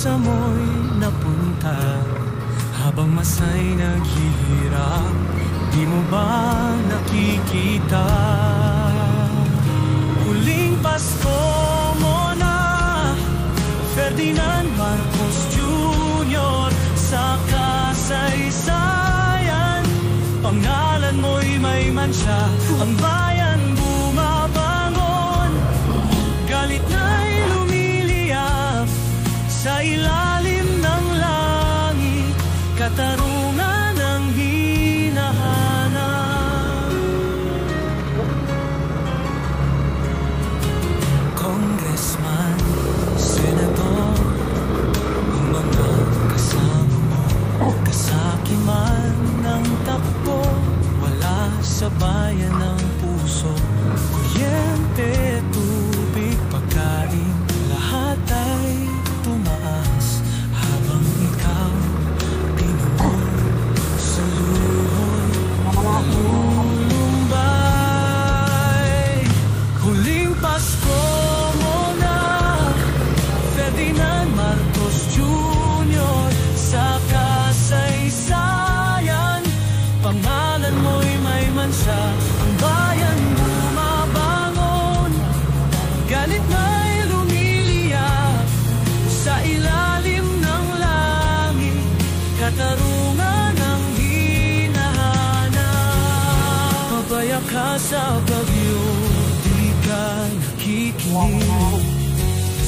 sa mo'y napunta? Habang masay naghihirap, di mo ba nakikita? Huling Pasko mo na, Ferdinand Marcos Jr. Sa kasaysayan, pangalan mo'y may mansya. Ang bayan bumabangon, galit na'y lumiliyap sa ilalim ng langit, katarungan ang hinahanap. Congressman, senador, ang mga kasama mo, kasakiman ng takbo, wala sa bayan ng puso. Kuryente, tubig, pagkain, lahat ay tumaas habang ikaw pinuhol sa luhoy lulumbay. Huling Pasko mo na, Ferdinand Marcos Jr. Sa kasaysayan, pangalan mo'y may mansya. Ang bayan bumabangon, galit na'y lumiliyap sa ilalim ng langit, katarungan ang hinahanap. Pabaya ka sa bagyo, di ka nakikinig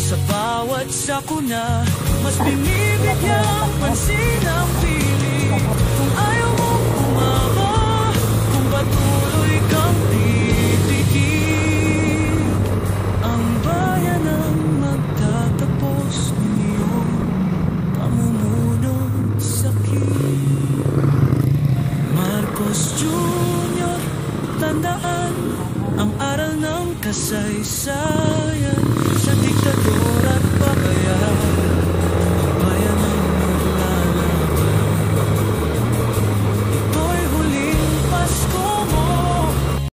sa bawat sakuna, mas binibigyang pansin ang piling. Kung ayaw mong bumaba, kung patuloy kang titigil, ang bayan ang magtatapos ng iyong pamumunong sakit. Marcos Jr., tandaan ang aral ng kasaysayan.